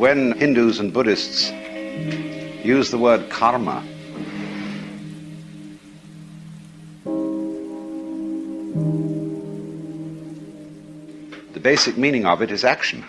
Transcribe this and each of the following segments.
when Hindus and Buddhists use the word karma, the basic meaning of it is action.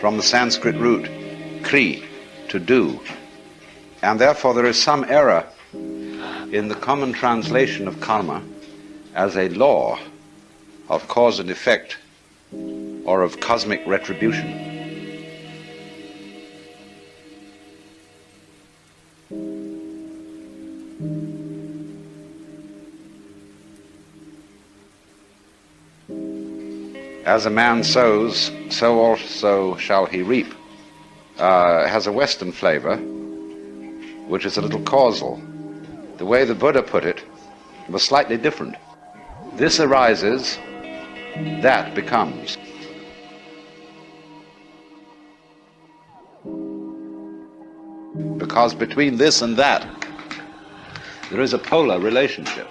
From the Sanskrit root, kri, to do. And therefore there is some error in the common translation of karma as a law of cause and effect or of cosmic retribution. As a man sows, so also shall he reap, has a Western flavor, which is a little causal. The way the Buddha put it was slightly different. This arises, that becomes. Because between this and that, there is a polar relationship.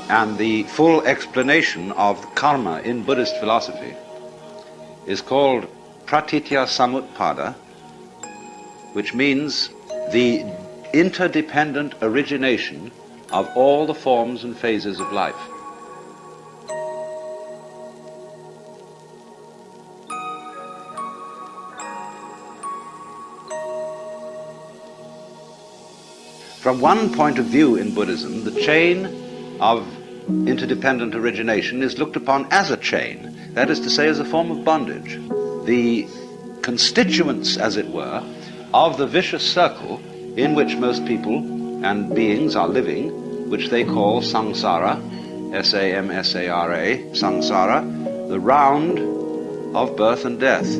And the full explanation of karma in Buddhist philosophy is called pratitya samutpada, which means the interdependent origination of all the forms and phases of life. From one point of view in Buddhism, the chain of interdependent origination is looked upon as a chain, that is to say, as a form of bondage. The constituents, as it were, of the vicious circle in which most people and beings are living, which they call samsara, S-A-M-S-A-R-A, samsara, the round of birth and death.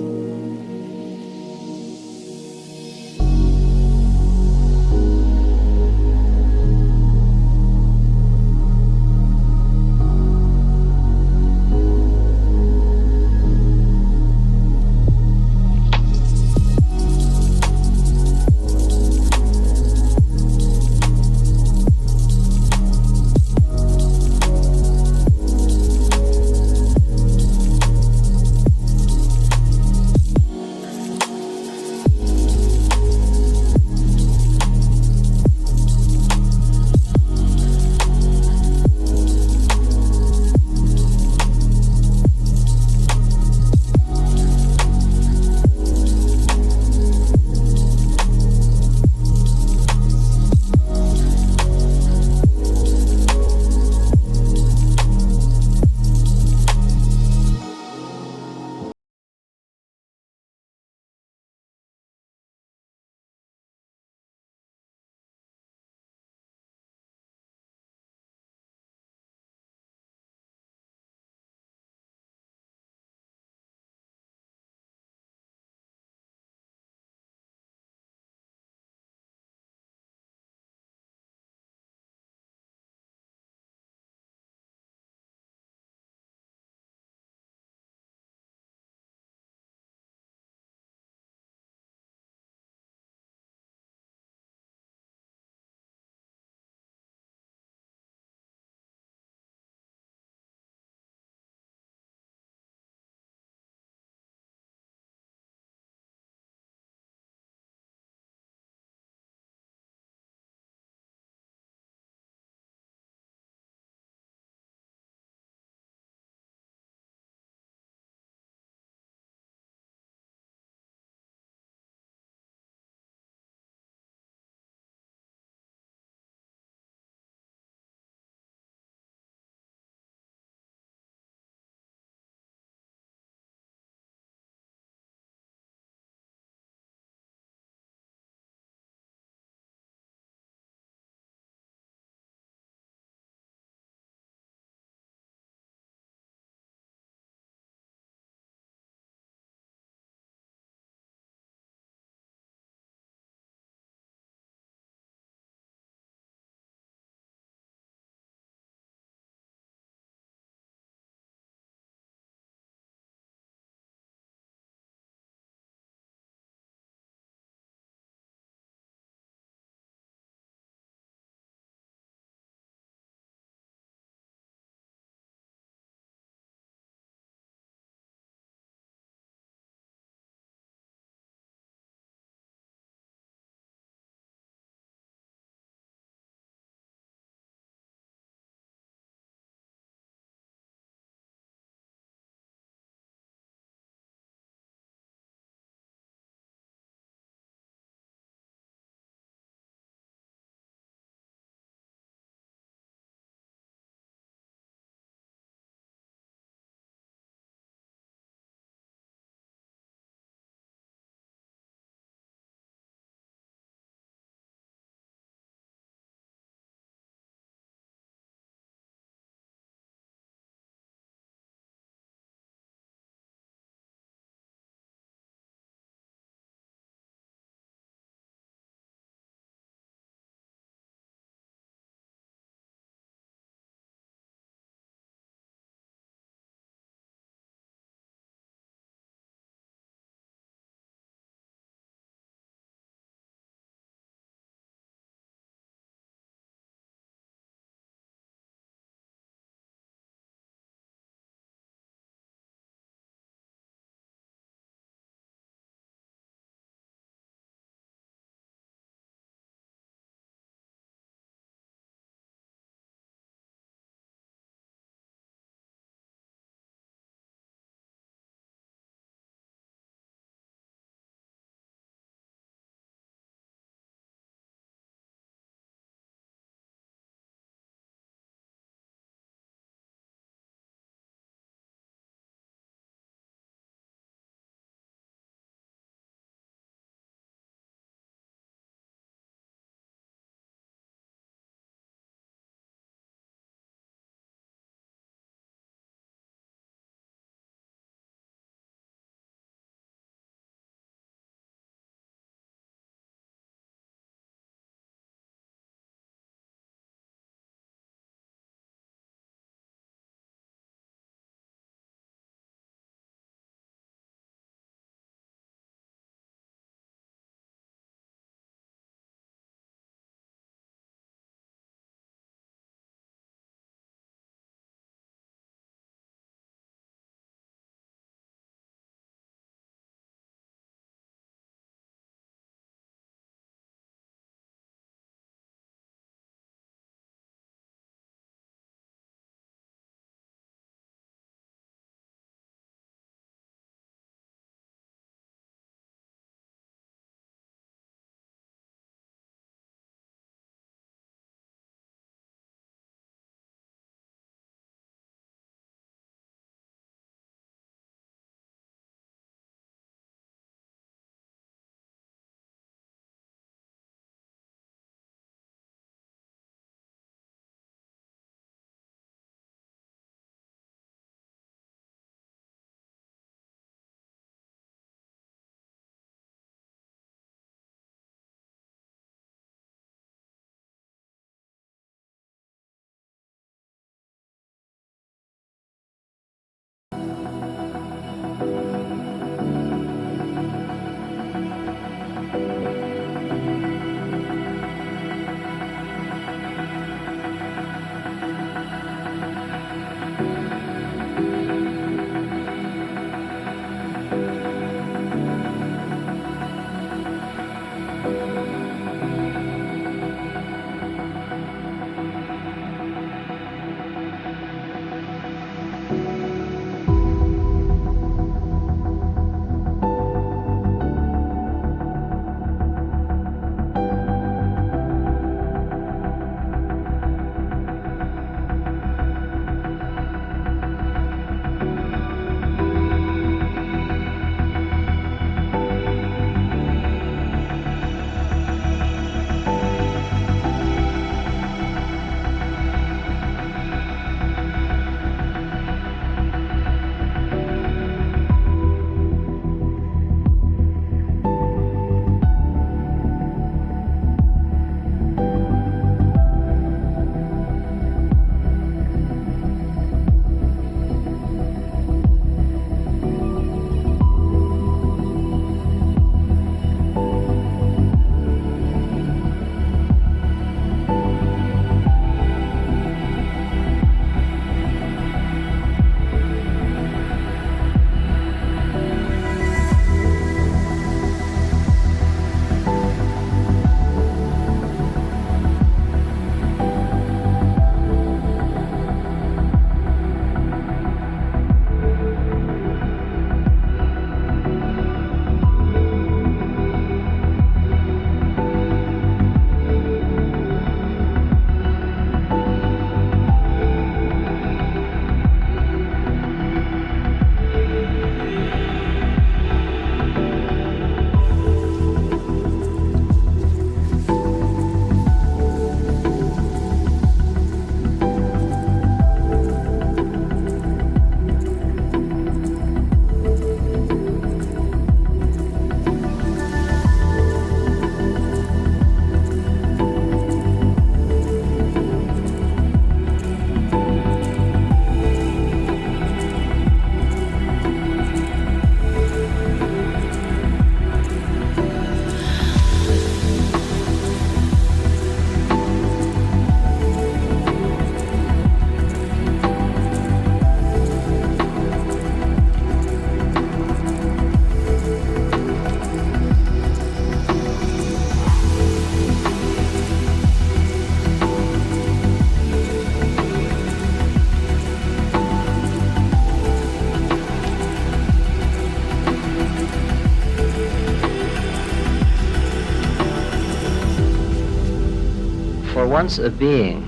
once a being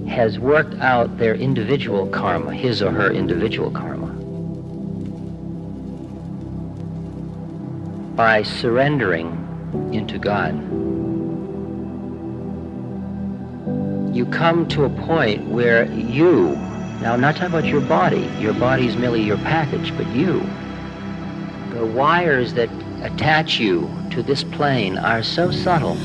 has worked out their individual karma, his or her individual karma, by surrendering into God, you come to a point where you, now I'm not talking about your body is merely your package, but you, the wires that attach you to this plane are so subtle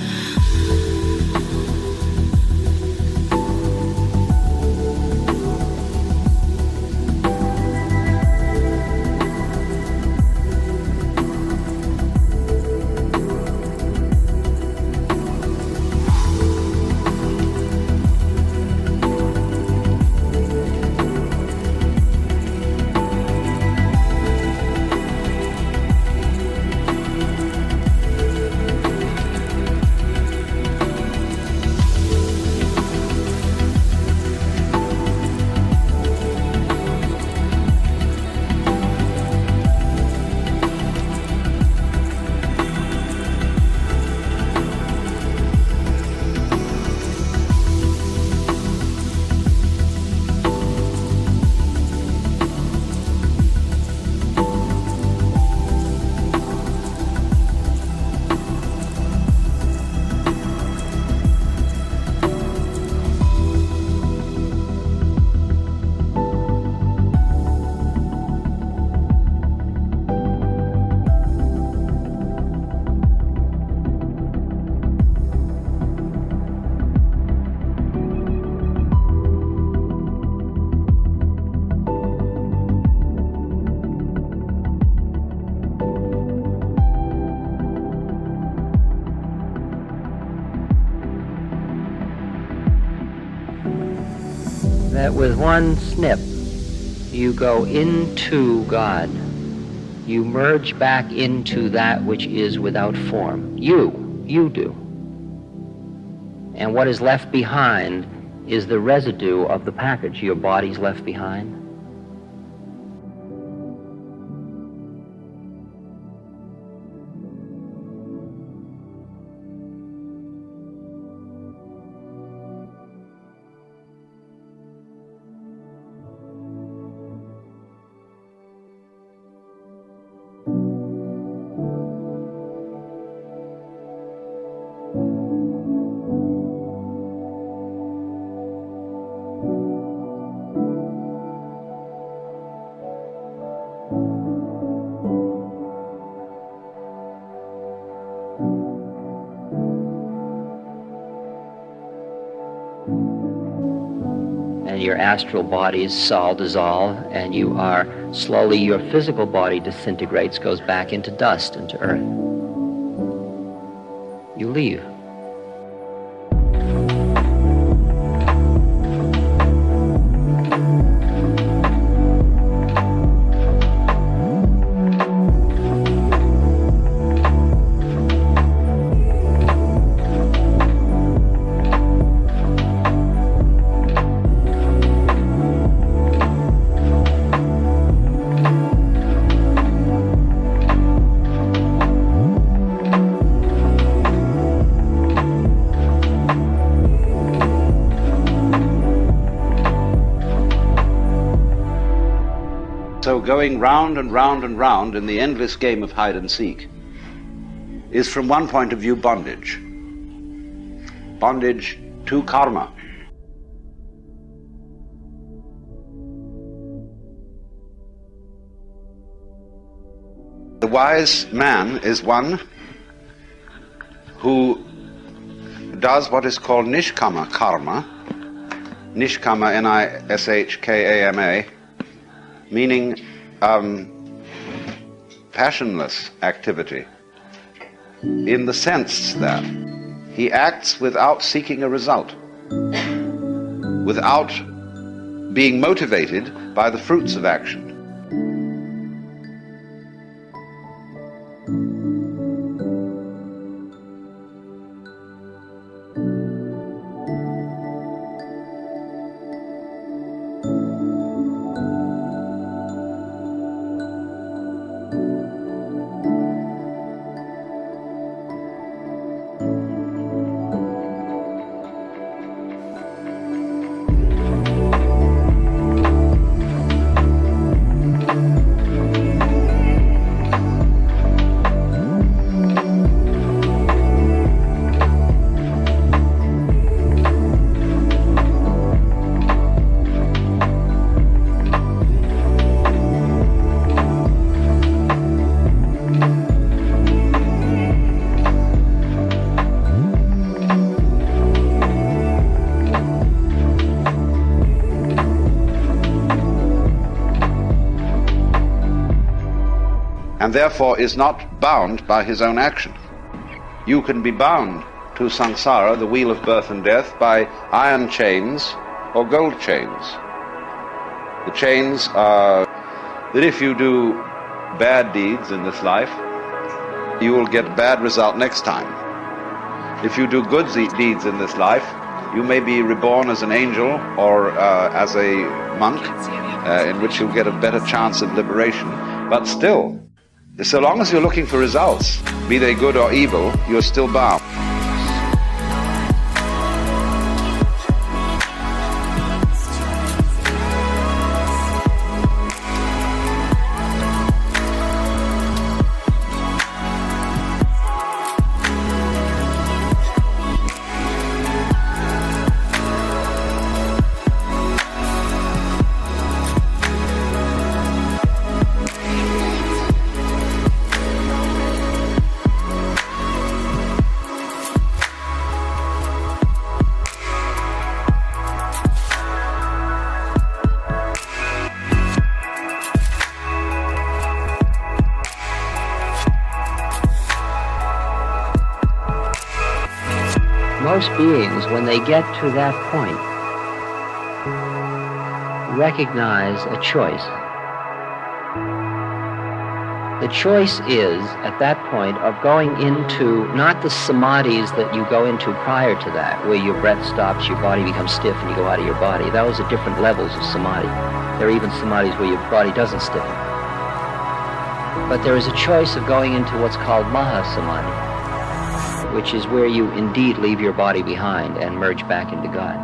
that with one snip you go into God. You merge back into that which is without form. You do. And what is left behind is the residue of the package your body's left behind. And your astral body is all dissolved, and you are slowly, your physical body disintegrates, goes back into dust, into earth. You leave. So going round and round and round in the endless game of hide and seek is, from one point of view, bondage. Bondage to karma. The wise man is one who does what is called nishkama karma, nishkama, Nishkama, meaning passionless activity, in the sense that he acts without seeking a result, without being motivated by the fruits of action. and therefore is not bound by his own action. You can be bound to samsara, the wheel of birth and death, by iron chains or gold chains. The chains are that if you do bad deeds in this life, you will get bad result next time. If you do good deeds in this life, you may be reborn as an angel or as a monk, in which you'll get a better chance of liberation. But still, so long as you're looking for results, be they good or evil, you're still bound. Most beings, when they get to that point, recognize a choice. The choice is, at that point, of going into not the samadhis that you go into prior to that, where your breath stops, your body becomes stiff, and you go out of your body. Those are different levels of samadhi. There are even samadhis where your body doesn't stiffen. But there is a choice of going into what's called mahasamadhi, which is where you indeed leave your body behind and merge back into God.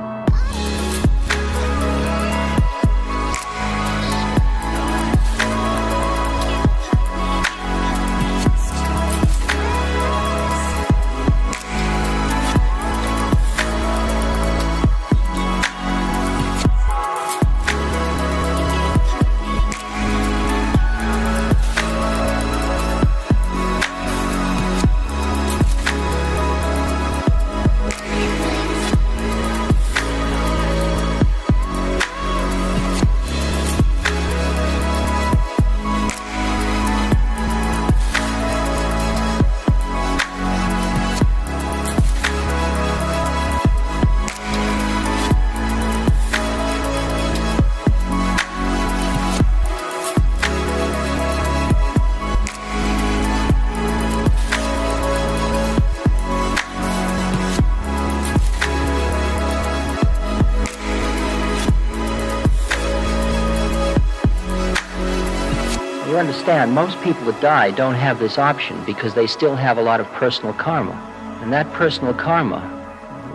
You understand, most people that die don't have this option because they still have a lot of personal karma. And that personal karma,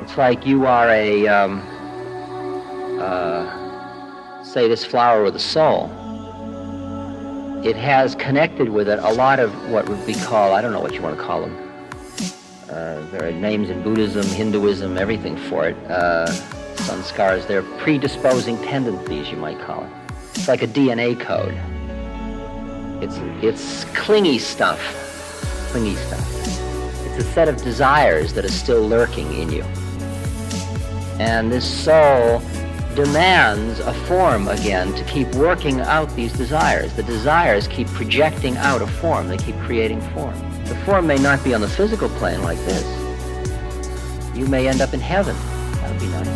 it's like you are say this flower with a soul. It has connected with it a lot of what would be called, I don't know what you want to call them. There are names in Buddhism, Hinduism, everything for it. Sanskars, they're predisposing tendencies, you might call it. It's like a DNA code. It's clingy stuff. It's a set of desires that are still lurking in you. And this soul demands a form again to keep working out these desires. The desires keep projecting out a form. They keep creating form. The form may not be on the physical plane like this. You may end up in heaven. That would be nice.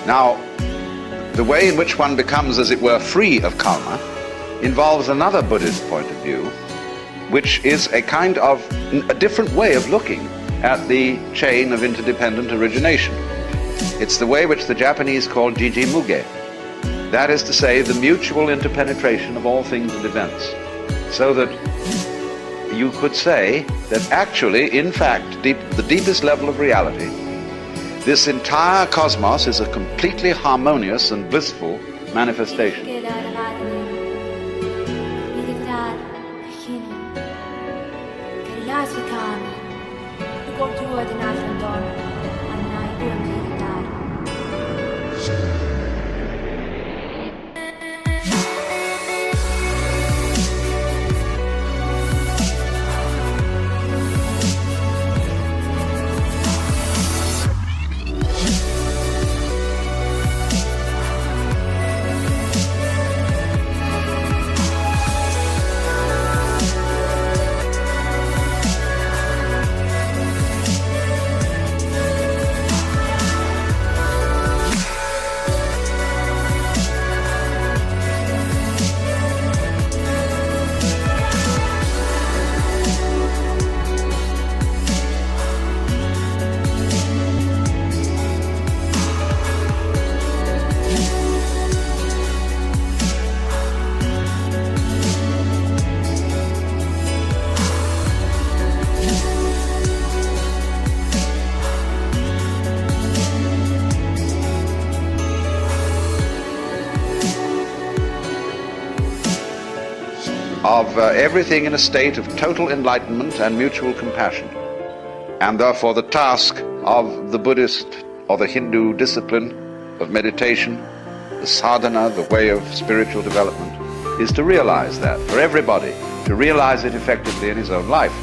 Now, the way in which one becomes, as it were, free of karma involves another Buddhist point of view, which is a kind of a different way of looking at the chain of interdependent origination. It's the way which the Japanese call Jiji Muge. That is to say, the mutual interpenetration of all things and events. So that you could say that actually, in fact, the deepest level of reality, this entire cosmos is a completely harmonious and blissful manifestation. Of everything in a state of total enlightenment and mutual compassion. And therefore the task of the Buddhist or the Hindu discipline of meditation, the sadhana, the way of spiritual development, is to realize that, for everybody, to realize it effectively in his own life.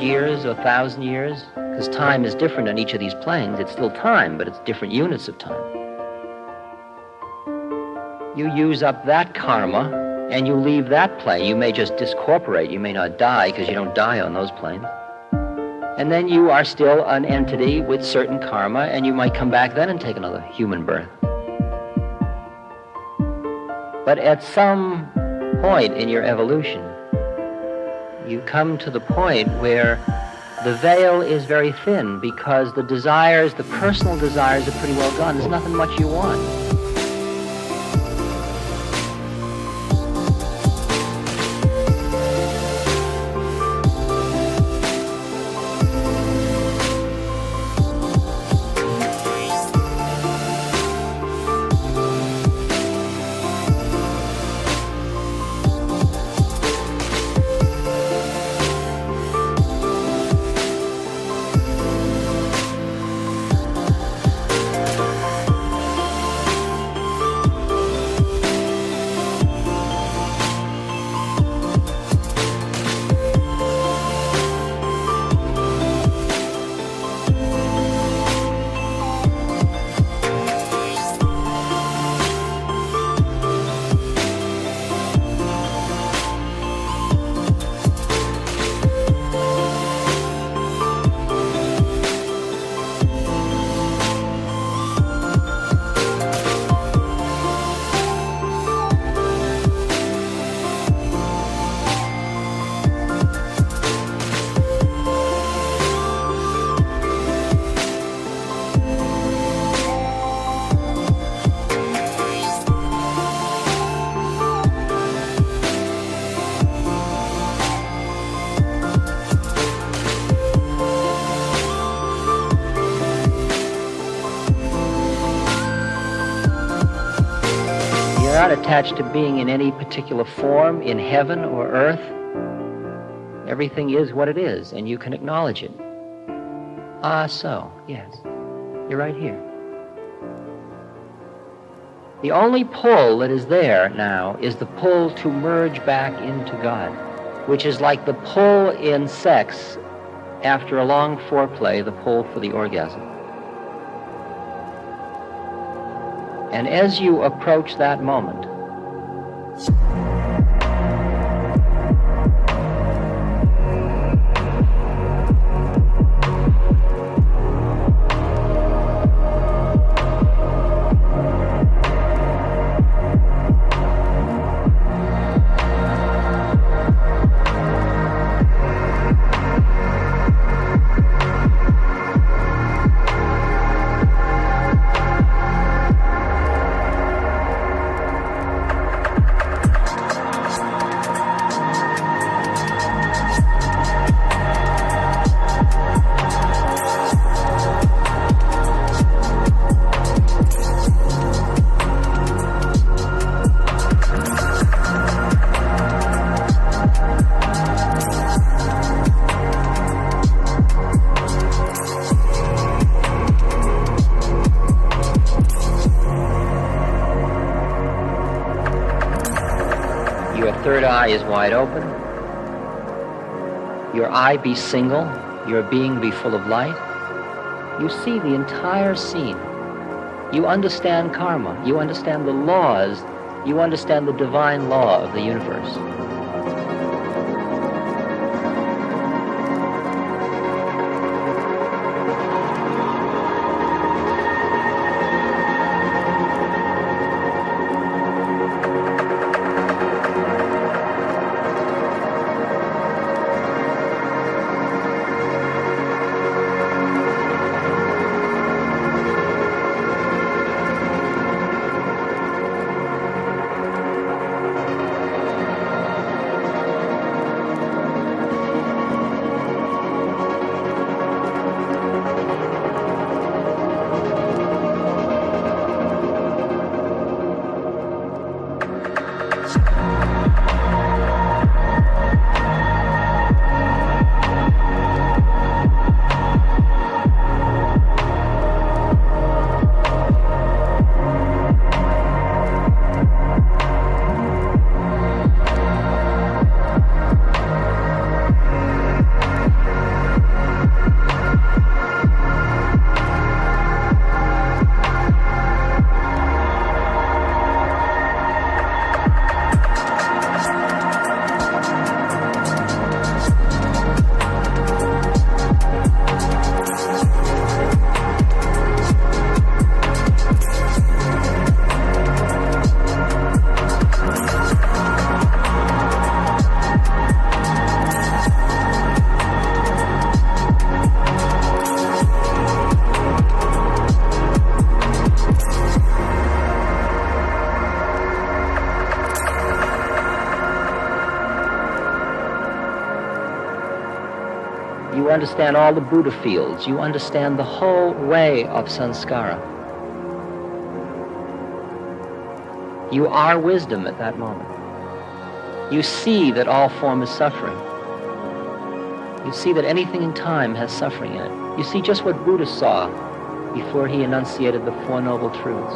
Years or 1,000 years, because time is different on each of these planes. It's still time, but it's different units of time. You use up that karma and you leave that plane. You may just discorporate. You may not die because you don't die on those planes. And then you are still an entity with certain karma, and you might come back then and take another human birth. But at some point in your evolution, you come to the point where the veil is very thin because the desires, the personal desires, are pretty well gone. There's nothing much you want. not attached to being in any particular form in heaven or earth. Everything is what it is, and you can acknowledge it. So, yes, you're right here. The only pull that is there now is the pull to merge back into God, which is like the pull in sex after a long foreplay, the pull for the orgasm. And as you approach that moment, third eye is wide open. Your eye be single, your being be full of light. You see the entire scene. You understand karma. You understand the laws. You understand the divine law of the universe. You understand all the Buddha fields. You understand the whole way of samskara. You are wisdom at that moment. You see that all form is suffering. You see that anything in time has suffering in it. You see just what Buddha saw before he enunciated the Four Noble Truths.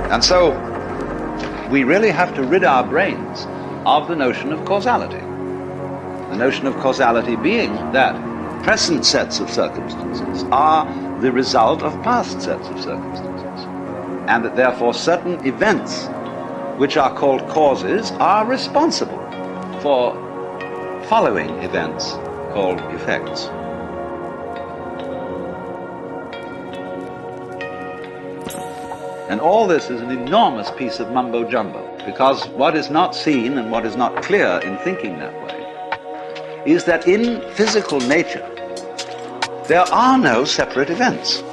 And so we really have to rid our brains of the notion of causality. The notion of causality being that present sets of circumstances are the result of past sets of circumstances, and that therefore certain events which are called causes are responsible for following events called effects. And all this is an enormous piece of mumbo-jumbo, because what is not seen and what is not clear in thinking that way is that in physical nature, there are no separate events.